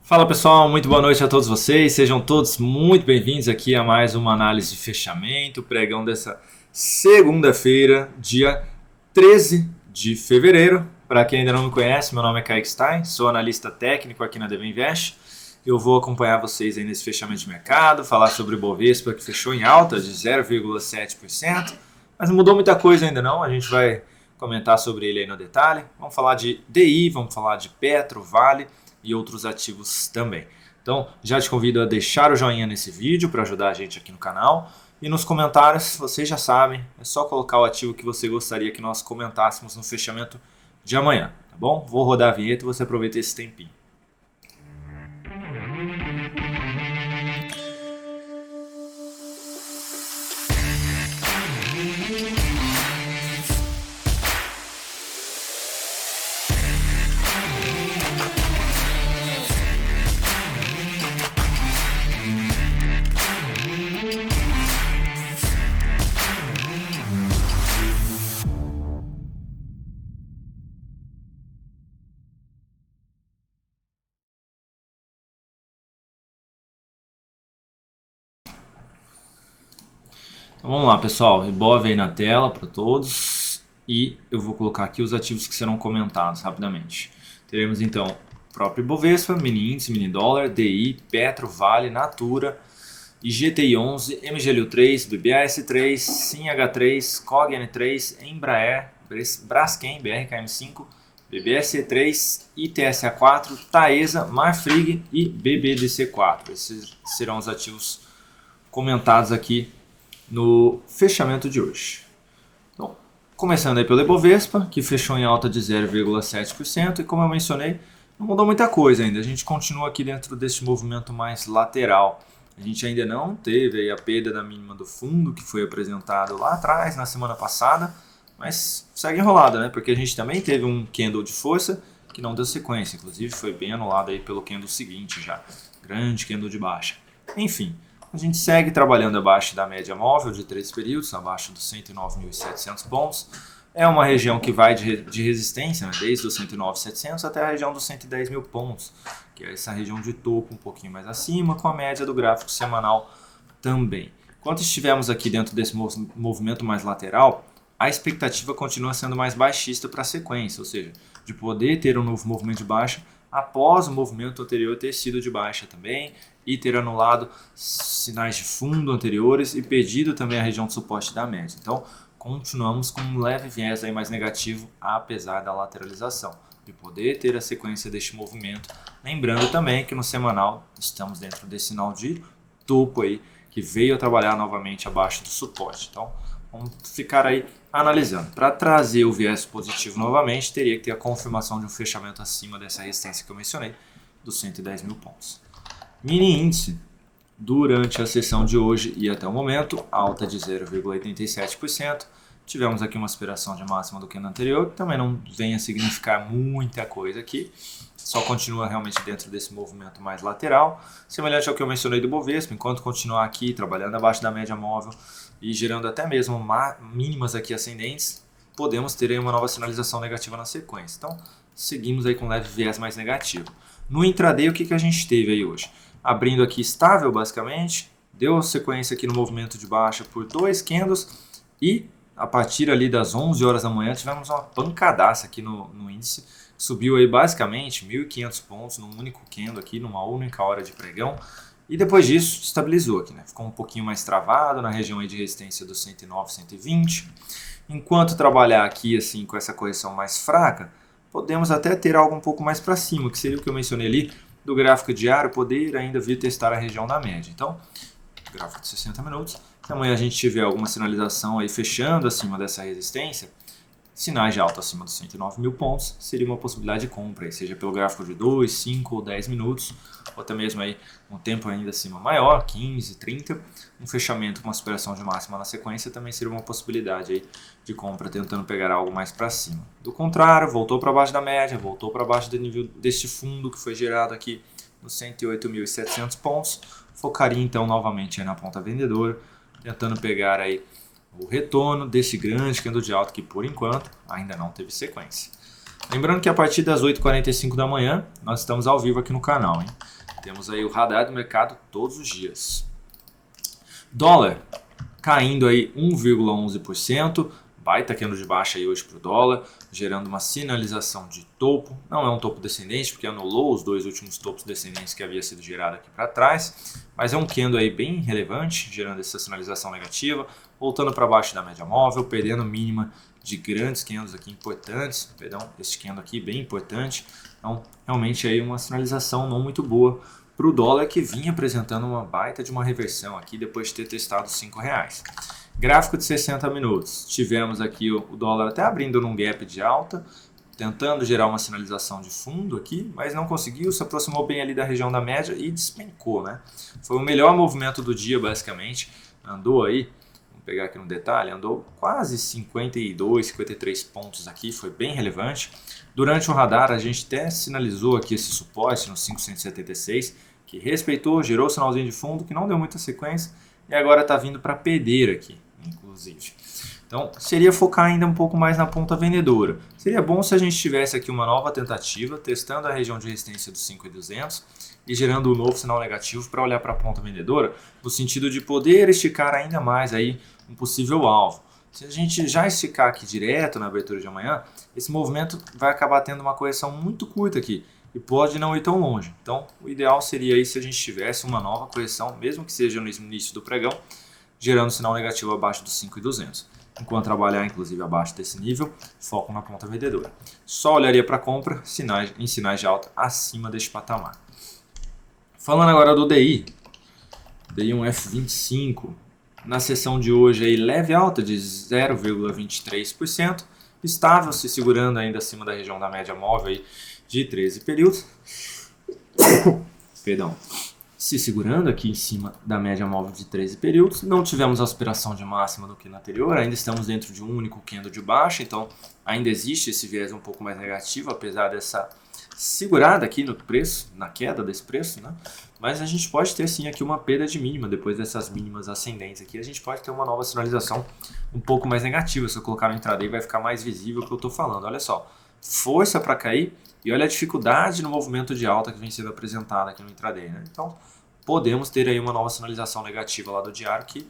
Fala pessoal, muito boa noite a todos vocês, sejam todos muito bem-vindos aqui a mais uma análise de fechamento, pregão dessa segunda-feira, dia 13 de fevereiro. Para quem ainda não me conhece, meu nome é Kaique Stein, sou analista técnico aqui na DV Invest. Eu vou acompanhar vocês aí nesse fechamento de mercado, falar sobre o Bovespa que fechou em alta de 0,7%, mas não mudou muita coisa ainda não, a gente vai comentar sobre ele aí no detalhe. Vamos falar de DI, vamos falar de Petro, Vale e outros ativos também. Então, já te convido a deixar o joinha nesse vídeo para ajudar a gente aqui no canal. E nos comentários, vocês já sabem, é só colocar o ativo que você gostaria que nós comentássemos no fechamento de amanhã, tá bom? Vou rodar a vinheta e você aproveita esse tempinho. Então vamos lá pessoal, Ibov aí na tela para todos e eu vou colocar aqui os ativos que serão comentados rapidamente. Teremos então o próprio Ibovespa, mini índice, mini dólar, DI, Petro, Vale, Natura, IGTI11, MGLU3, BBAS3, SIMH3, COGN3, Embraer, Braskem, BRKM5, BBSE3, ITSA4, Taesa, Marfrig e BBDC4. Esses serão os ativos comentados aqui no fechamento de hoje. Então, começando aí pelo Ibovespa, que fechou em alta de 0,7% e como eu mencionei, não mudou muita coisa ainda. A gente continua aqui dentro desse movimento mais lateral. A gente ainda não teve aí a perda da mínima do fundo, que foi apresentado lá atrás, na semana passada, mas segue enrolado, né? Porque a gente também teve um candle de força que não deu sequência, inclusive foi bem anulado aí pelo candle seguinte já, grande candle de baixa. Enfim, a gente segue trabalhando abaixo da média móvel de 3 períodos, abaixo dos 109.700 pontos. É uma região que vai de resistência, né, desde os 109.700 até a região dos 110 mil pontos, que é essa região de topo um pouquinho mais acima, com a média do gráfico semanal também. Enquanto estivermos aqui dentro desse movimento mais lateral, a expectativa continua sendo mais baixista para a sequência, ou seja, de poder ter um novo movimento de baixa após o movimento anterior ter sido de baixa também e ter anulado sinais de fundo anteriores e perdido também a região de suporte da média. Então, continuamos com um leve viés aí mais negativo, apesar da lateralização, de poder ter a sequência deste movimento. Lembrando também que no semanal estamos dentro desse sinal de topo aí, que veio a trabalhar novamente abaixo do suporte. Então, vamos ficar aí analisando. Para trazer o viés positivo novamente, teria que ter a confirmação de um fechamento acima dessa resistência que eu mencionei, dos 110 mil pontos. Mini índice, durante a sessão de hoje e até o momento, alta de 0,87%. Tivemos aqui uma aspiração de máxima do que no anterior, que também não vem a significar muita coisa aqui. Só continua realmente dentro desse movimento mais lateral, semelhante ao que eu mencionei do Bovespa, enquanto continuar aqui trabalhando abaixo da média móvel e gerando até mesmo mínimas aqui ascendentes, podemos ter aí uma nova sinalização negativa na sequência. Então, seguimos aí com leve viés mais negativo. No intraday, o que a gente teve aí hoje? Abrindo aqui estável basicamente, deu sequência aqui no movimento de baixa por 2 candles e a partir ali das 11 horas da manhã tivemos uma pancadaça aqui no índice, subiu aí basicamente 1.500 pontos num único candle aqui, numa única hora de pregão. E depois disso, estabilizou aqui, né? Ficou um pouquinho mais travado na região aí de resistência dos 109, 120. Enquanto trabalhar aqui assim com essa correção mais fraca, podemos até ter algo um pouco mais para cima, que seria o que eu mencionei ali, do gráfico diário, poder ainda vir testar a região da média. Então, gráfico de 60 minutos, se amanhã a gente tiver alguma sinalização aí fechando acima dessa resistência, sinais de alta acima dos 109 mil pontos, seria uma possibilidade de compra, seja pelo gráfico de 2, 5 ou 10 minutos, ou até mesmo aí um tempo ainda acima maior, 15, 30, um fechamento com uma superação de máxima na sequência também seria uma possibilidade aí de compra, tentando pegar algo mais para cima. Do contrário, voltou para baixo da média, voltou para baixo do nível deste fundo que foi gerado aqui nos 108.700 pontos, focaria então novamente aí na ponta vendedora, tentando pegar aí o retorno desse grande candle de alta que por enquanto ainda não teve sequência. Lembrando que a partir das 8h45 da manhã nós estamos ao vivo aqui no canal, hein? Temos aí o radar do mercado todos os dias. Dólar caindo aí 1,11%. Baita candle de baixa aí hoje para o dólar, gerando uma sinalização de topo. Não é um topo descendente, porque anulou os dois últimos topos descendentes que havia sido gerado aqui para trás. Mas é um candle aí bem relevante, gerando essa sinalização negativa. Voltando para baixo da média móvel, perdendo mínima de grandes candles aqui importantes. Perdão, esse candle aqui bem importante. Então, realmente aí uma sinalização não muito boa para o dólar, que vinha apresentando uma baita de uma reversão aqui depois de ter testado os R$5. Gráfico de 60 minutos, tivemos aqui o dólar até abrindo num gap de alta, tentando gerar uma sinalização de fundo aqui, mas não conseguiu, se aproximou bem ali da região da média e despencou, né? Foi o melhor movimento do dia basicamente, andou aí, vamos pegar aqui no detalhe, andou quase 52, 53 pontos aqui, foi bem relevante. Durante o radar a gente até sinalizou aqui esse suporte no 576, que respeitou, gerou o sinalzinho de fundo, que não deu muita sequência, e agora está vindo para perder aqui, inclusive. Então, seria focar ainda um pouco mais na ponta vendedora. Seria bom se a gente tivesse aqui uma nova tentativa, testando a região de resistência dos 5.200 e gerando um novo sinal negativo para olhar para a ponta vendedora, no sentido de poder esticar ainda mais aí um possível alvo. Se a gente já esticar aqui direto na abertura de amanhã, esse movimento vai acabar tendo uma correção muito curta aqui e pode não ir tão longe. Então, o ideal seria aí se a gente tivesse uma nova correção, mesmo que seja no início do pregão, gerando sinal negativo abaixo dos 5.200. Enquanto trabalhar, inclusive, abaixo desse nível, foco na ponta vendedora. Só olharia para compra em sinais de alta acima deste patamar. Falando agora do DI, DI1F25, na sessão de hoje aí, leve alta de 0,23%, estável, se segurando ainda acima da região da média móvel aí de 13 períodos. Perdão. Se segurando aqui em cima da média móvel de 13 períodos, não tivemos aspiração de máxima do que na anterior, ainda estamos dentro de um único candle de baixa, então ainda existe esse viés um pouco mais negativo, apesar dessa segurada aqui no preço, na queda desse preço, né? Mas a gente pode ter sim aqui uma perda de mínima, depois dessas mínimas ascendentes aqui, a gente pode ter uma nova sinalização um pouco mais negativa. Se eu colocar no intraday vai ficar mais visível o que eu estou falando. Olha só, força para cair e olha a dificuldade no movimento de alta que vem sendo apresentada aqui no intraday, né? Então, podemos ter aí uma nova sinalização negativa lá do diário que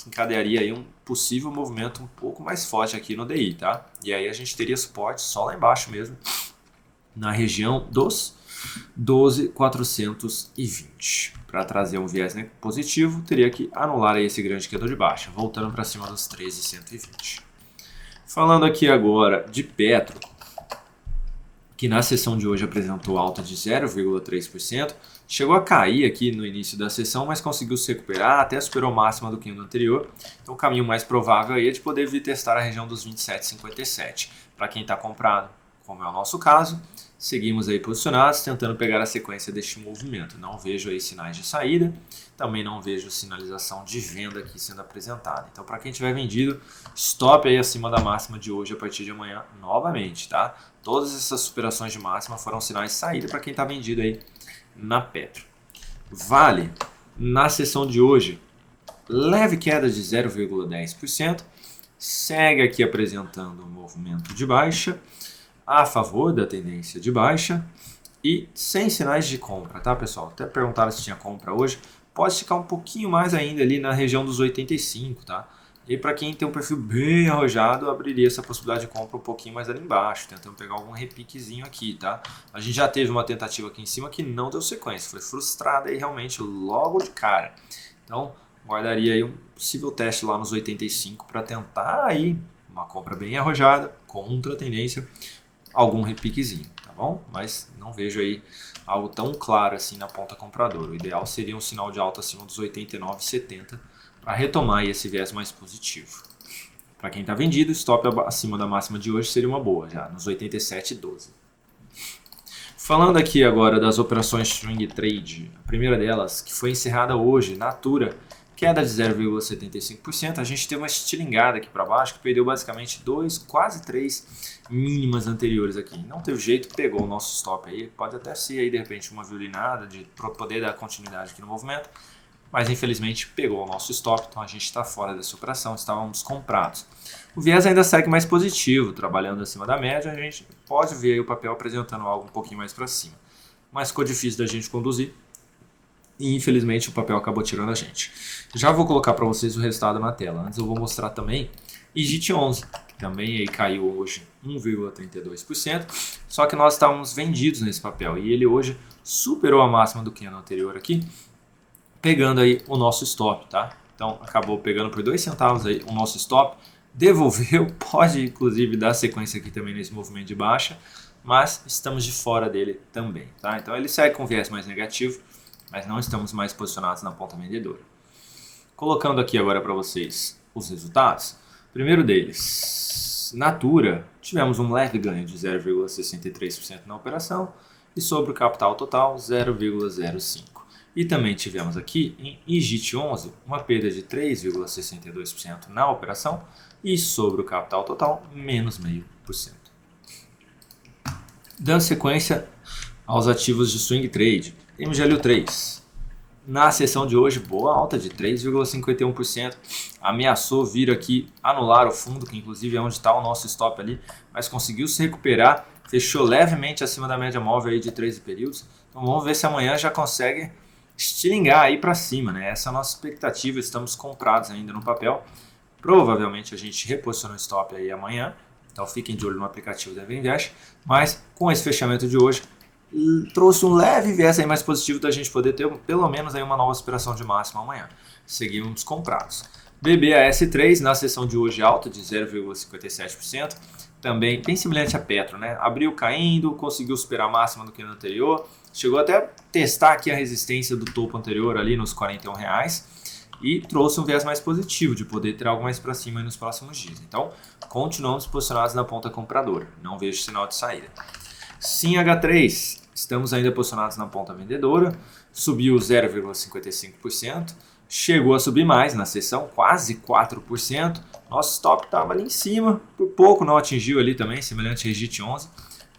encadearia aí um possível movimento um pouco mais forte aqui no DI, tá? E aí a gente teria suporte só lá embaixo mesmo, na região dos 12.420. Para trazer um viés positivo, teria que anular aí esse grande candle de baixa, voltando para cima dos 13.120. Falando aqui agora de Petro, que na sessão de hoje apresentou alta de 0,3%, chegou a cair aqui no início da sessão, mas conseguiu se recuperar, até superou a máxima do candle anterior. Então o caminho mais provável aí é de poder vir testar a região dos 27,57. Para quem está comprado, como é o nosso caso, seguimos aí posicionados, tentando pegar a sequência deste movimento. Não vejo aí sinais de saída, também não vejo sinalização de venda aqui sendo apresentada. Então, para quem tiver vendido, stop aí acima da máxima de hoje a partir de amanhã novamente, tá? Todas essas superações de máxima foram sinais de saída para quem está vendido aí na Petro. Vale, na sessão de hoje, leve queda de 0,10%, segue aqui apresentando um movimento de baixa, a favor da tendência de baixa e sem sinais de compra, tá, pessoal? Até perguntaram se tinha compra hoje. Pode ficar um pouquinho mais ainda ali na região dos 85, tá? E para quem tem um perfil bem arrojado, abriria essa possibilidade de compra um pouquinho mais ali embaixo, tentando pegar algum repiquezinho aqui, tá? A gente já teve uma tentativa aqui em cima que não deu sequência, foi frustrada aí realmente logo de cara. Então, guardaria aí um possível teste lá nos 85 para tentar aí uma compra bem arrojada, contra a tendência, algum repiquezinho, tá bom? Mas não vejo aí algo tão claro assim na ponta compradora. O ideal seria um sinal de alta acima dos 89,70 para retomar aí esse viés mais positivo. Para quem está vendido, stop acima da máxima de hoje seria uma boa, já nos 87,12. Falando aqui agora das operações swing trade, a primeira delas, que foi encerrada hoje, Natura, queda de 0,75%, a gente teve uma estilingada aqui para baixo que perdeu basicamente 2, quase 3 mínimas anteriores aqui. Não teve jeito, pegou o nosso stop aí, pode até ser aí de repente uma violinada para poder dar continuidade aqui no movimento, mas infelizmente pegou o nosso stop, então a gente está fora dessa operação, estávamos comprados. O viés ainda segue mais positivo, trabalhando acima da média, a gente pode ver aí o papel apresentando algo um pouquinho mais para cima, mas ficou difícil da gente conduzir. e infelizmente o papel acabou tirando a gente. Já vou colocar para vocês o resultado na tela. Antes eu vou mostrar também IGT 11, que também aí caiu hoje 1,32%, só que nós estávamos vendidos nesse papel e ele hoje superou a máxima do candle anterior aqui, pegando aí o nosso stop, tá? Então acabou pegando por 2 centavos aí o nosso stop, devolveu, pode inclusive dar sequência aqui também nesse movimento de baixa, mas estamos de fora dele também, tá? Então ele segue com viés mais negativo, mas não estamos mais posicionados na ponta vendedora. Colocando aqui agora para vocês os resultados, primeiro deles, Natura, tivemos um leve ganho de 0,63% na operação e sobre o capital total 0,05%. E também tivemos aqui em IGT 11 uma perda de 3,62% na operação e sobre o capital total menos 0,5%. Dando sequência aos ativos de swing trade, MGLU3. Na sessão de hoje, boa alta de 3,51%, ameaçou vir aqui anular o fundo, que inclusive é onde está o nosso stop ali, mas conseguiu se recuperar, fechou levemente acima da média móvel aí de 13 períodos. Então vamos ver se amanhã já consegue estilingar aí para cima, né? Essa é a nossa expectativa, estamos comprados ainda no papel. Provavelmente a gente reposiciona o stop aí amanhã, então fiquem de olho no aplicativo da Invest, mas com esse fechamento de hoje, trouxe um leve viés aí mais positivo da gente poder ter pelo menos aí uma nova aspiração de máximo amanhã. Seguimos comprados. BBAS3 na sessão de hoje alta de 0,57%, também bem semelhante a Petro, né? Abriu caindo, conseguiu superar a máxima do que no anterior, chegou até a testar aqui a resistência do topo anterior ali nos R$41 e trouxe um viés mais positivo de poder ter algo mais para cima aí nos próximos dias. Então, continuamos posicionados na ponta compradora, não vejo sinal de saída. SimH3, estamos ainda posicionados na ponta vendedora, subiu 0,55%, chegou a subir mais na sessão, quase 4%, nosso stop estava ali em cima, por pouco não atingiu ali também, semelhante a IGT 11,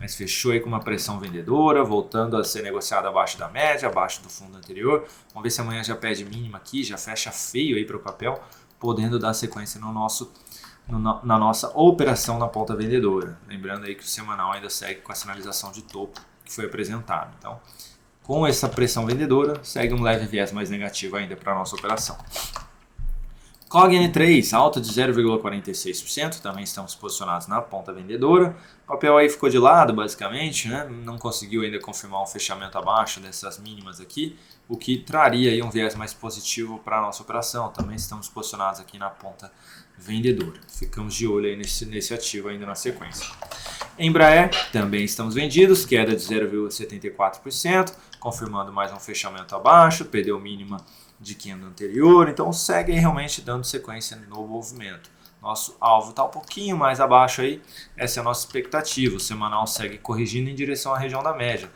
mas fechou aí com uma pressão vendedora, voltando a ser negociado abaixo da média, abaixo do fundo anterior. Vamos ver se amanhã já pede mínima aqui, já fecha feio aí para o papel, podendo dar sequência na nossa operação na ponta vendedora. Lembrando aí que o semanal ainda segue com a sinalização de topo que foi apresentado. Então, com essa pressão vendedora, segue um leve viés mais negativo ainda para a nossa operação. COGN3, alta de 0,46%, também estamos posicionados na ponta vendedora. O papel aí ficou de lado, basicamente, né? Não conseguiu ainda confirmar um fechamento abaixo dessas mínimas aqui, o que traria aí um viés mais positivo para a nossa operação. Também estamos posicionados aqui na ponta vendedora. Ficamos de olho aí nesse ativo ainda na sequência. Embraer, também estamos vendidos, queda de 0,74%, confirmando mais um fechamento abaixo, perdeu mínima de candle anterior, então segue aí realmente dando sequência no movimento. Nosso alvo está um pouquinho mais abaixo aí, essa é a nossa expectativa. O semanal segue corrigindo em direção à região da média,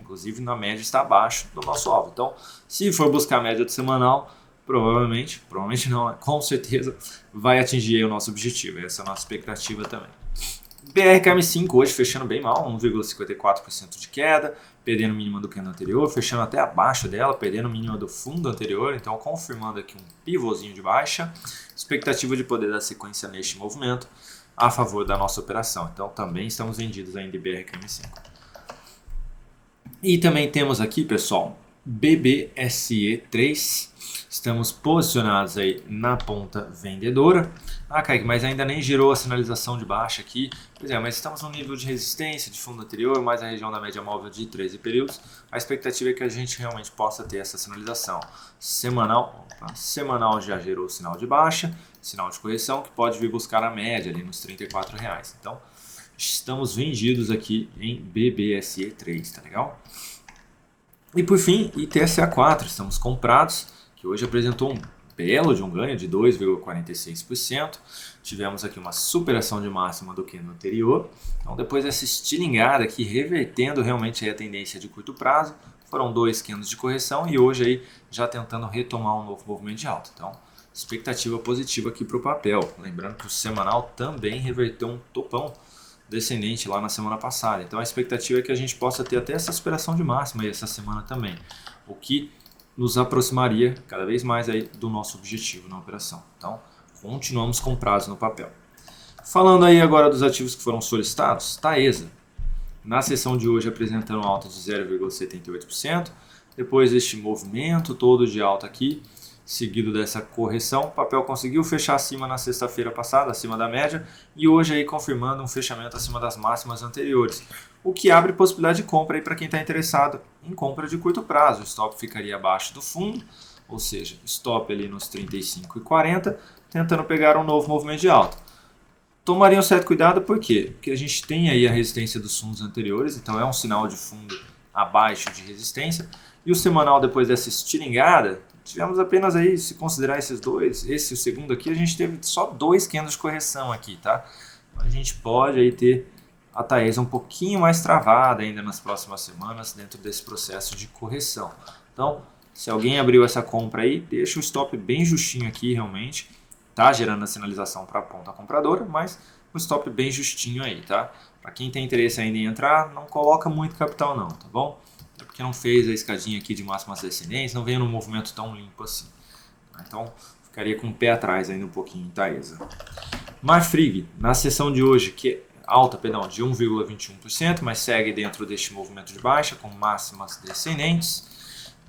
inclusive na média está abaixo do nosso alvo. Então, se for buscar a média do semanal, provavelmente não, com certeza vai atingir aí o nosso objetivo, essa é a nossa expectativa também. BRKM5 hoje fechando bem mal, 1,54% de queda, perdendo mínima do candle anterior, fechando até abaixo dela, perdendo mínima do fundo anterior, então confirmando aqui um pivôzinho de baixa, expectativa de poder dar sequência neste movimento a favor da nossa operação, então também estamos vendidos ainda em BRKM5. E também temos aqui, pessoal, BBSE3, estamos posicionados aí na ponta vendedora. Ah, Kaique, mas ainda nem girou a sinalização de baixa aqui. Pois é, mas estamos no nível de resistência de fundo anterior, mais a região da média móvel de 13 períodos. A expectativa é que a gente realmente possa ter essa sinalização. Semanal já gerou sinal de baixa, sinal de correção, que pode vir buscar a média ali nos R$34. Então, estamos vendidos aqui em BBSE3, tá legal? E por fim, ITSA4, estamos comprados, que hoje apresentou um belo de um ganho de 2,46%. Tivemos aqui uma superação de máxima do que no anterior. Então, depois dessa estilingada aqui, revertendo realmente a tendência de curto prazo, foram 2 candles de correção e hoje aí já tentando retomar um novo movimento de alta. Então, expectativa positiva aqui para o papel. Lembrando que o semanal também reverteu um topão descendente lá na semana passada. Então, a expectativa é que a gente possa ter até essa superação de máxima aí essa semana também, o que nos aproximaria cada vez mais aí do nosso objetivo na operação. Então, continuamos comprados no papel. Falando aí agora dos ativos que foram solicitados, Taesa, na sessão de hoje apresentando alta de 0,78%, depois deste movimento todo de alta aqui, seguido dessa correção, o papel conseguiu fechar acima na sexta-feira passada, acima da média, e hoje aí confirmando um fechamento acima das máximas anteriores, o que abre possibilidade de compra aí para quem está interessado em compra de curto prazo. O stop ficaria abaixo do fundo, ou seja, stop ali nos 35,40, tentando pegar um novo movimento de alta. Tomaria um certo cuidado, por quê? Porque a gente tem aí a resistência dos fundos anteriores, então é um sinal de fundo abaixo de resistência, e o semanal depois dessa estilingada, tivemos apenas aí, se considerar esses dois, esse e o segundo aqui, a gente teve só 2 candles de correção aqui, tá? A gente pode aí ter a Taesa um pouquinho mais travada ainda nas próximas semanas dentro desse processo de correção. Então, se alguém abriu essa compra aí, deixa o stop bem justinho aqui realmente. Tá gerando a sinalização para a ponta compradora, mas um stop bem justinho aí, tá? Para quem tem interesse ainda em entrar, não coloca muito capital não, tá bom? É porque não fez a escadinha aqui de máximas descendentes, não veio num movimento tão limpo assim. Então, ficaria com o pé atrás ainda um pouquinho em Taesa. Marfrig, na sessão de hoje, que é alta, perdão, de 1,21%, mas segue dentro deste movimento de baixa, com máximas descendentes.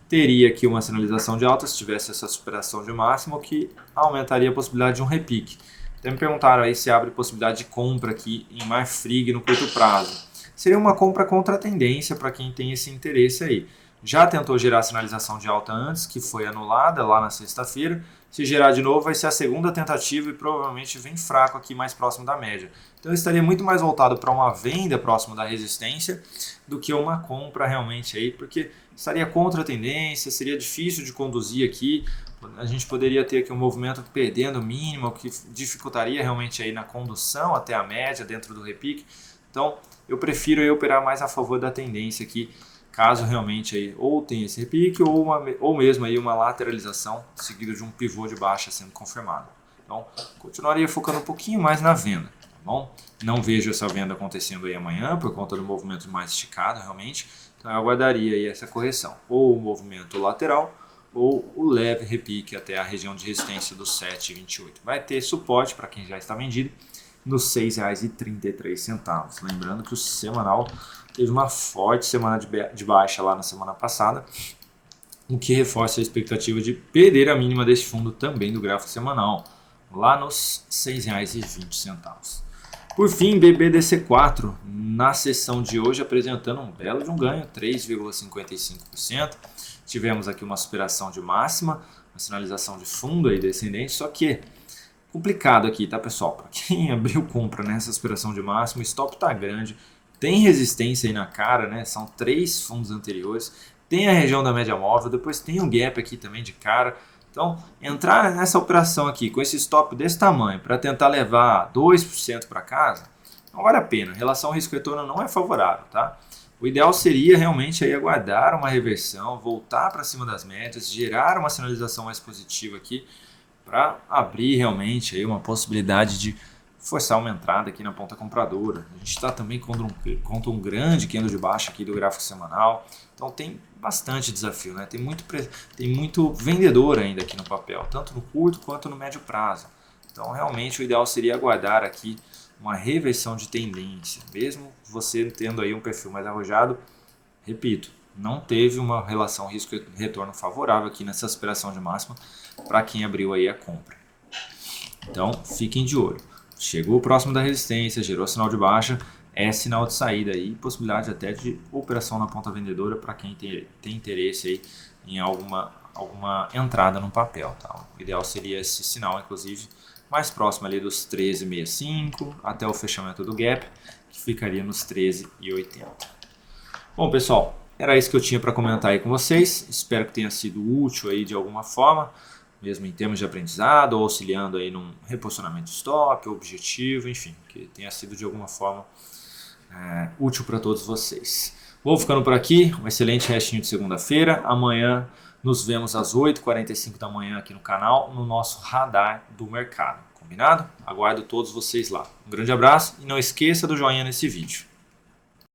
Teria aqui uma sinalização de alta se tivesse essa superação de máximo, que aumentaria a possibilidade de um repique. Então me perguntaram aí se abre possibilidade de compra aqui em Marfrig no curto prazo. Seria uma compra contra a tendência para quem tem esse interesse aí. Já tentou gerar a sinalização de alta antes, que foi anulada lá na sexta-feira. Se gerar de novo vai ser a segunda tentativa e provavelmente vem fraco aqui mais próximo da média. Então eu estaria muito mais voltado para uma venda próximo da resistência do que uma compra realmente aí, porque estaria contra a tendência, seria difícil de conduzir aqui. A gente poderia ter aqui um movimento perdendo o mínimo, que dificultaria realmente aí na condução até a média dentro do repique. Então eu prefiro aí operar mais a favor da tendência aqui, caso realmente aí ou tenha esse repique ou mesmo aí uma lateralização seguida de um pivô de baixa sendo confirmado. Então continuaria focando um pouquinho mais na venda, tá bom? Não vejo essa venda acontecendo aí amanhã por conta do movimento mais esticado realmente, então eu aguardaria aí essa correção, ou o movimento lateral ou o leve repique até a região de resistência dos 7,28. Vai ter suporte para quem já está vendido nos R$ 6,33. Lembrando que o semanal teve uma forte semana de baixa lá na semana passada, o que reforça a expectativa de perder a mínima desse fundo também do gráfico semanal, lá nos R$ 6,20. Por fim, BBDC4, na sessão de hoje apresentando um belo de um ganho, 3,55%. Tivemos aqui uma superação de máxima, uma sinalização de fundo aí descendente, só que complicado aqui, tá pessoal? Para quem abriu compra nessa superação de máximo, o stop tá grande, tem resistência aí na cara, né? São 3 fundos anteriores, tem a região da média móvel, depois tem um gap aqui também de cara. Então, entrar nessa operação aqui com esse stop desse tamanho para tentar levar 2% para casa, não vale a pena. A relação risco-retorno não é favorável, tá? O ideal seria realmente aí aguardar uma reversão, voltar para cima das médias, gerar uma sinalização mais positiva aqui para abrir realmente aí uma possibilidade de forçar uma entrada aqui na ponta compradora. A gente está também contra um grande candle de baixa aqui do gráfico semanal, então tem bastante desafio, né? Tem muito vendedor ainda aqui no papel, tanto no curto quanto no médio prazo. Então realmente o ideal seria aguardar aqui uma reversão de tendência, mesmo você tendo aí um perfil mais arrojado. Repito, não teve uma relação risco-retorno favorável aqui nessa superação de máxima para quem abriu aí a compra. Então fiquem de olho. Chegou próximo da resistência, gerou sinal de baixa, é sinal de saída aí, possibilidade até de operação na ponta vendedora para quem tem interesse aí em alguma entrada no papel, tá? O ideal seria esse sinal, inclusive, mais próximo ali dos 13,65 até o fechamento do gap, que ficaria nos 13,80. Bom, pessoal, era isso que eu tinha para comentar aí com vocês. Espero que tenha sido útil aí de alguma forma, mesmo em termos de aprendizado, ou auxiliando aí num reposicionamento stop, objetivo, enfim, que tenha sido de alguma forma útil para todos vocês. Vou ficando por aqui, um excelente restinho de segunda-feira. Amanhã nos vemos às 8h45 da manhã aqui no canal, no nosso radar do mercado. Combinado? Aguardo todos vocês lá. Um grande abraço e não esqueça do joinha nesse vídeo.